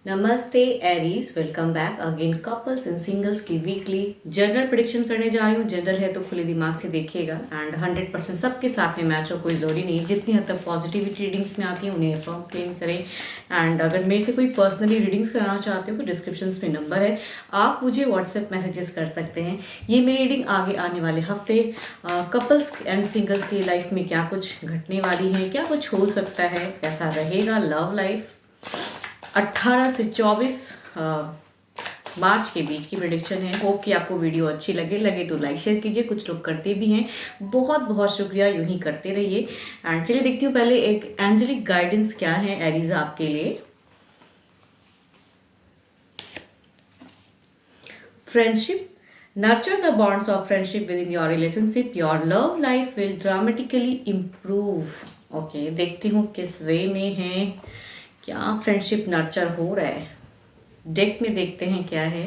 नमस्ते Aries, welcome back again. Couples and singles की weekly general prediction करने जा रही हूँ। जनरल है तो खुले दिमाग से देखिएगा एंड 100% सबके साथ में मैच हो, कोई ज़रूरी नहीं। जितनी हद तक पॉजिटिविटी रीडिंग्स में आती हैं उन्हें अफर्म क्लेम करें। एंड अगर मेरे से कोई पर्सनली रीडिंग्स कराना चाहते हो तो डिस्क्रिप्शन में नंबर है, आप मुझे व्हाट्सएप मैसेजेस कर सकते हैं। ये मेरी रीडिंग आगे आने वाले हफ्ते कपल्स एंड सिंगल्स की लाइफ में क्या कुछ घटने वाली है, क्या कुछ हो सकता है, कैसा रहेगा लव लाइफ 18 से 24 मार्च के बीच की प्रेडिक्शन है। होप कि आपको वीडियो अच्छी लगे तो लाइक शेयर कीजिए। कुछ लोग करते भी हैं, बहुत बहुत शुक्रिया, यूं ही करते रहिए। एंड चलिए देखती हूँ पहले एक एंजेलिक गाइडेंस क्या है एरीज आपके लिए। Friendship, nurture the bonds of friendship within your relationship, your love life will dramatically improve। Okay, देखती हूँ किस वे में है, क्या फ्रेंडशिप नर्चर हो रहा है। डेक में देखते हैं क्या है।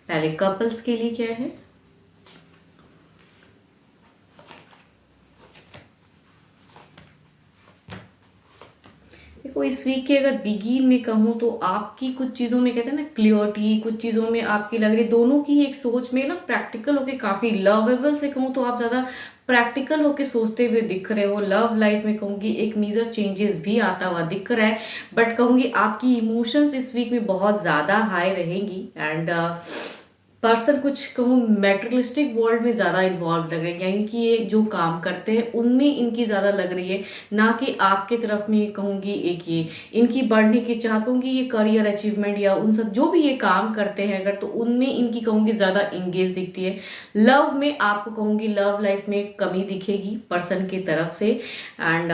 पहले कपल्स के लिए क्या है। देखो, इस वीक के अगर बिगिन में कहूँ तो आपकी कुछ चीज़ों में कहते हैं ना क्लियरिटी, कुछ चीज़ों में आपकी लग रही है, दोनों की एक सोच में ना प्रैक्टिकल होके काफ़ी लवेबल से कहूँ तो आप ज़्यादा प्रैक्टिकल होके सोचते हुए दिख रहे हो। लव लाइफ में कहूँगी एक मेजर चेंजेस भी आता हुआ दिख रहा है, बट कहूँगी आपकी इमोशंस इस वीक में बहुत ज़्यादा हाई रहेंगी। एंड पर्सन कुछ कहूँ मेटेरियलिस्टिक वर्ल्ड में ज़्यादा इन्वॉल्व लग रहे हैं, यानी कि ये जो काम करते हैं उनमें इनकी ज़्यादा लग रही है, ना कि आपके तरफ में कहूँगी एक ये इनकी बढ़ने की चाहत कहूँगी ये करियर अचीवमेंट या उन सब जो भी ये काम करते हैं अगर, तो उनमें इनकी कहूँगी ज़्यादा इंगेज दिखती है। लव में आपको कहूँगी लव लाइफ में कमी दिखेगी पर्सन की तरफ से। एंड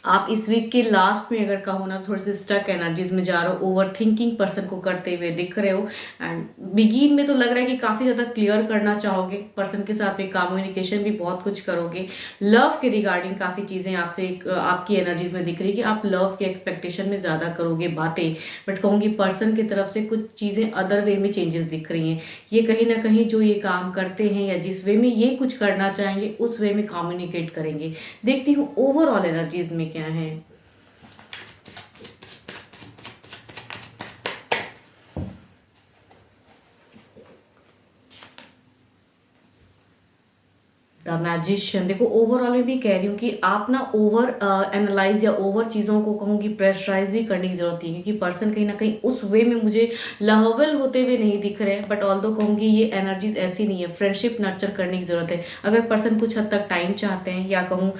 आप इस वीक के लास्ट में अगर कहो ना थोड़े से स्टक एनर्जीज में जा रहे हो, ओवर थिंकिंग पर्सन को करते हुए दिख रहे हो। एंड बिगिन में तो लग रहा है कि काफ़ी ज़्यादा क्लियर करना चाहोगे पर्सन के साथ में, कम्युनिकेशन भी बहुत कुछ करोगे। लव के रिगार्डिंग काफ़ी चीज़ें आपसे आपकी एनर्जीज में दिख रही है कि आप लव के एक्सपेक्टेशन में ज़्यादा करोगे बातें, बट कहूँगी पर्सन की तरफ से कुछ चीज़ें अदर वे में चेंजेस दिख रही हैं। ये कहीं ना कहीं जो ये काम करते हैं या जिस वे में ये कुछ करना चाहेंगे उस वे में कम्युनिकेट करेंगे। देखती हूँ ओवरऑल एनर्जीज में क्या है। द मैजिशियन, देखो ओवरऑल में भी कह रही हूँ कि आप ना ओवर एनालाइज या ओवर चीज़ों को कहूँगी प्रेशराइज भी करने की जरूरत है, क्योंकि पर्सन कहीं ना कहीं उस वे में मुझे लहवल होते हुए नहीं दिख रहे हैं। बट ऑल दो कहूँगी ये एनर्जीज ऐसी नहीं है, फ्रेंडशिप नर्चर करने की जरूरत है। अगर पर्सन कुछ हद तक टाइम चाहते हैं या कहूँ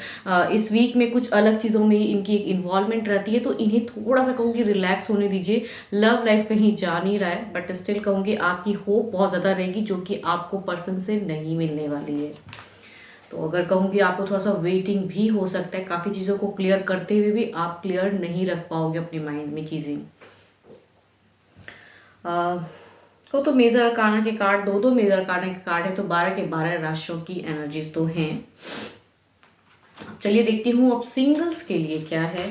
इस वीक में कुछ अलग चीज़ों में इनकी एक इन्वॉल्वमेंट रहती है, तो इन्हें थोड़ा सा कहूँगी रिलैक्स होने दीजिए। लव लाइफ कहीं जा नहीं रहा है, बट स्टिल कहूँगी आपकी होप बहुत ज़्यादा रहेगी जो कि आपको पर्सन से नहीं मिलने वाली है। तो अगर कहूँगी आपको थोड़ा सा वेटिंग भी हो सकता है, काफ़ी चीज़ों को क्लियर करते हुए भी आप क्लियर नहीं रख पाओगे अपने माइंड में चीज़ें। तो मेजर अरकाना के कार्ड, दो मेजर अरकाना के कार्ड है, तो 12 के 12 राशियों की एनर्जीज तो हैं। चलिए देखती हूँ अब सिंगल्स के लिए क्या है।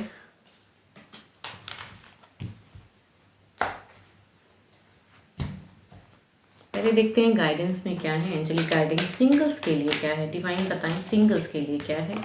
पहले देखते हैं गाइडेंस में क्या है, एंजेलिक गाइडेंस सिंगल्स के लिए क्या है। डिवाइन बताएं सिंगल्स के लिए क्या है।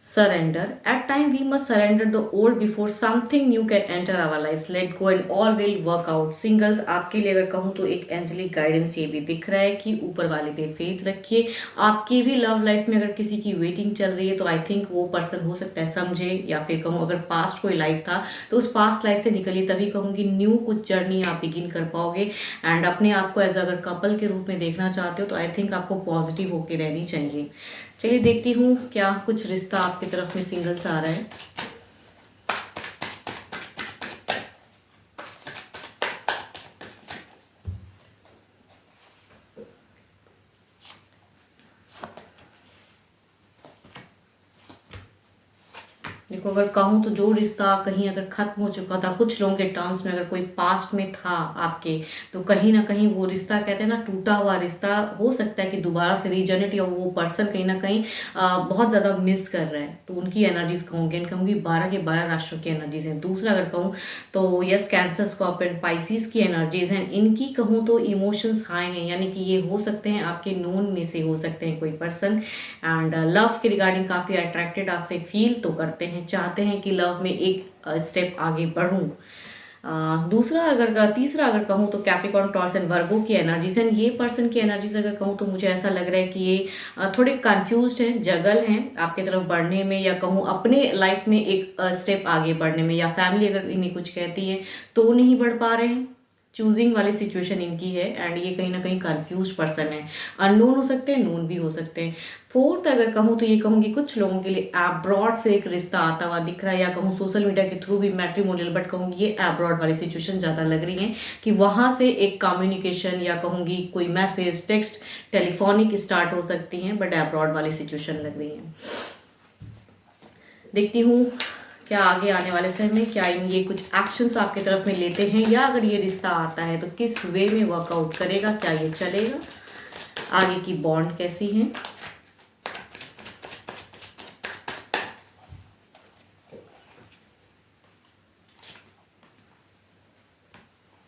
Surrender. At time we must surrender the old before something new can enter our lives. Let go and all will work out. Singles आपके लिए अगर कहूँ तो एक एंजेलिक गाइडेंस ये भी दिख रहा है कि ऊपर वाले पे फेथ रखिए। आपकी भी लव लाइफ में अगर किसी की वेटिंग चल रही है तो आई थिंक वो पर्सन हो सकता है समझे, या फिर कहूँ अगर पास्ट कोई लाइफ था तो उस पास्ट लाइफ से निकलिए, तभी कहूँगी न्यू कुछ जर्नी आप बिगिन कर पाओगे। एंड अपने आप को एज अगर कपल के रूप में देखना चाहते हो तो आई थिंक आपको पॉजिटिव होके रहनी चाहिए। चलिए देखती हूँ क्या कुछ रिश्ता आपकी तरफ में सिंगल्स आ रहा है। देखो अगर कहूँ तो जो रिश्ता कहीं अगर खत्म हो चुका था कुछ लोगों के टर्म्स में, अगर कोई पास्ट में था आपके, तो कहीं ना कहीं वो रिश्ता कहते हैं ना, टूटा हुआ रिश्ता हो सकता है कि दोबारा से रीजनरेट, या वो पर्सन कहीं ना कहीं बहुत ज़्यादा मिस कर रहा है, तो उनकी एनर्जीज कहूँगी, एंड कहूँगी 12 के 12 राशियों की एनर्जीज हैं। दूसरा अगर कहूँ तो यस, कैंसर, स्कॉर्पियन, पाइसिस की एनर्जीज हैं। इनकी कहूँ तो इमोशंस हाई हैं, यानी कि ये हो सकते हैं आपके नोन में से हो सकते हैं कोई पर्सन, एंड लव के रिगार्डिंग काफ़ी अट्रैक्टेड आपसे फील तो करते हैं, चाहते हैं कि लव में एक स्टेप आगे बढ़ूं। दूसरा अगर तीसरा अगर कहूँ तो कैप्रिकॉर्न, टॉरस एंड वर्गो की एनर्जीज हैं। ये पर्सन की एनर्जीज अगर कहूँ तो मुझे ऐसा लग रहा है कि ये थोड़े कंफ्यूज्ड हैं, जगल हैं आपकी तरफ बढ़ने में, या कहूँ अपने लाइफ में एक स्टेप आगे बढ़ने में, या फैमिली अगर इन्हें कुछ कहती है तो नहीं बढ़ पा रहे हैं। चूजिंग वाली सिचुएशन इनकी है, एंड ये कहीं ना कहीं कंफ्यूज पर्सन है। अननोन हो सकते हैं, नोन भी हो सकते हैं। फोर्थ अगर कहूँ तो ये कहूँगी कुछ लोगों के लिए अब्रॉड से एक रिश्ता आता हुआ दिख रहा है, या कहूँ सोशल मीडिया के थ्रू भी मैट्रिमोनियल, बट कहूँगी ये अब्रॉड वाली सिचुएशन ज़्यादा लग रही है, कि वहाँ से एक कम्युनिकेशन, या कहूँगी कोई मैसेज, टेक्स्ट, टेलीफोनिक स्टार्ट हो सकती हैं, बट अब्रॉड वाली सिचुएशन लग रही है। देखती हूँ क्या आगे आने वाले समय में क्या ये कुछ एक्शंस आपकी तरफ में लेते हैं, या अगर ये रिश्ता आता है तो किस वे में वर्कआउट करेगा, क्या ये चलेगा, आगे की बॉन्ड कैसी है।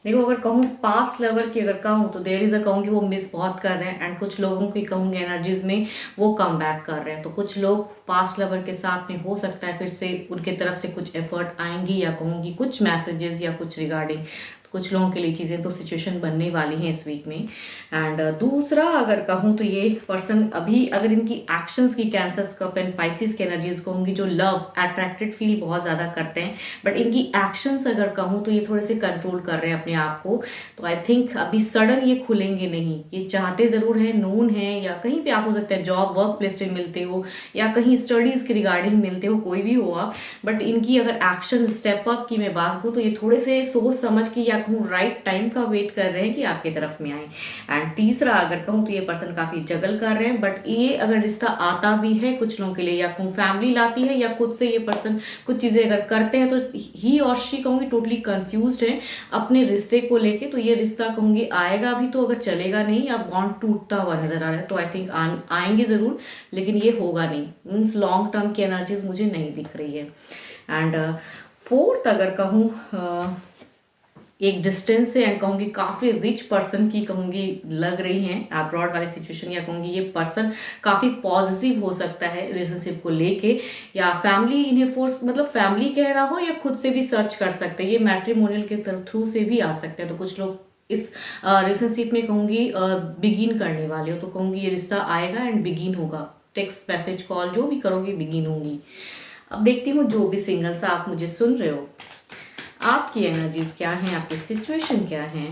देखो अगर कहूँ पास्ट लवर की अगर कहूँ तो देयर इज अ कहूँगी वो मिस बहुत कर रहे हैं, एंड कुछ लोगों की कहूँगी एनर्जीज में वो कम बैक कर रहे हैं, तो कुछ लोग पास्ट लवर के साथ में हो सकता है फिर से उनके तरफ से कुछ एफर्ट आएंगी, या कहूँगी कुछ मैसेजेस या कुछ रिगार्डिंग, तो कुछ लोगों के लिए चीज़ें तो सिचुएशन बनने वाली हैं इस वीक में। एंड दूसरा अगर कहूँ तो ये पर्सन अभी अगर इनकी एक्शंस की, कैंसर, स्कॉर्पियन, पाइसिस की एनर्जीज कहूँगी जो लव अट्रैक्टेड फील बहुत ज़्यादा करते हैं, बट इनकी एक्शंस अगर कहूँ तो ये थोड़े से कंट्रोल कर रहे हैं अपने आप को, तो आई थिंक अभी सडन ये खुलेंगे नहीं, ये चाहते ज़रूर हैं, नोन है, या कहीं पे आप हो सकते हैं जॉब वर्क प्लेस पे मिलते हो, या कहीं स्टडीज़ के रिगार्डिंग मिलते हो, कोई भी हो आप, बट इनकी अगर एक्शन स्टेप अप की मैं बात करूँ तो ये थोड़े से सोच समझ के, या कहूँ राइट टाइम का वेट कर रहे हैं कि आपकी तरफ में आए। एंड तीसरा अगर कहूँ तो ये पर्सन काफ़ी जगल कर रहे हैं, बट ये अगर रिश्ता आता भी है कुछ लोगों के लिए, या कहूँ फैमिली लाती है, या खुद से ये पर्सन कुछ चीज़ें अगर करते हैं, तो ही और शी कहूँगी टोटली कन्फ्यूज्ड है अपने रिश्ते को लेके, तो ये रिश्ता कहूँगी आएगा भी तो अगर चलेगा नहीं, या बॉन्ड टूटता हुआ नजर आ रहा है, तो आई थिंक आएंगे ज़रूर, लेकिन ये होगा नहीं, मीन्स लॉन्ग टर्म की एनर्जीज मुझे नहीं दिख रही है। एंड फोर्थ अगर कहूँ एक डिस्टेंस से, एंड कहूँगी काफ़ी रिच पर्सन की कहूँगी लग रही हैं अब्रॉड वाली सिचुएशन, या कहूँगी ये पर्सन काफ़ी पॉजिटिव हो सकता है रिलेशनशिप को लेके, या फैमिली इन्हें फोर्स, मतलब फैमिली कह रहा हो, या खुद से भी सर्च कर सकते हैं, ये मैट्रिमोनियल के थ्रू से भी आ सकते हैं, तो कुछ लोग इस रिलेशनशिप में कहूँगी बिगिन करने वाले हो, तो कहूँगी ये रिश्ता आएगा एंड बिगिन होगा, टेक्स्ट, मैसेज, कॉल जो भी करोगे बिगिन होंगी। अब देखती हूँ जो भी सिंगल्स आप मुझे सुन रहे हो, आपकी एनर्जीज क्या हैं, आपकी सिचुएशन क्या है।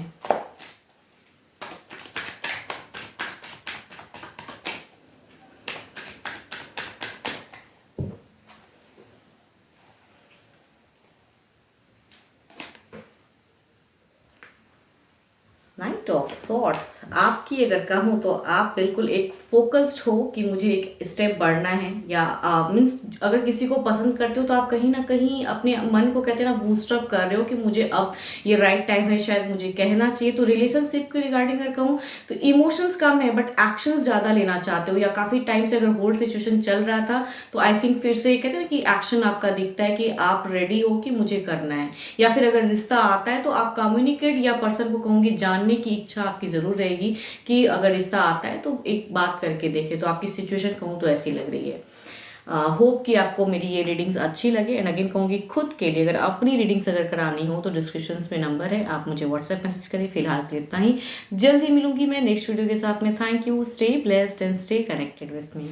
नाइट ऑफ सॉर्ट्स आपकी अगर कहूँ तो आप बिल्कुल एक फोकस्ड हो कि मुझे एक स्टेप बढ़ना है, या मीन्स अगर किसी को पसंद करते हो तो आप कहीं ना कहीं अपने मन को कहते हैं ना बूस्टअप कर रहे हो कि मुझे अब ये राइट टाइम है, शायद मुझे कहना चाहिए। तो रिलेशनशिप के रिगार्डिंग अगर कहूँ तो इमोशंस कम है, बट एक्शंस ज़्यादा लेना चाहते हो, या काफ़ी टाइम से अगर होल्ड सिचुएशन चल रहा था तो आई थिंक फिर से कहते हैं ना कि एक्शन आपका दिखता है कि आप रेडी हो कि मुझे करना है, या फिर अगर रिश्ता आता है तो आप कम्युनिकेट, या पर्सन को कहूँगी जानने की इच्छा आपकी ज़रूर रहेगी कि अगर रिश्ता आता है तो एक बात करके देखे, तो आपकी सिचुएशन कहूँ तो ऐसी लग रही है। होप कि आपको मेरी ये रीडिंग्स अच्छी लगे, एंड अगेन कहूँगी खुद के लिए अगर अपनी रीडिंग्स अगर करानी हो तो डिस्क्रिप्शंस में नंबर है, आप मुझे व्हाट्सएप मैसेज करें। फिलहाल के लिए इतना ही, जल्दी मिलूंगी मैं नेक्स्ट वीडियो के साथ में। Thank you, stay blessed and stay connected with me.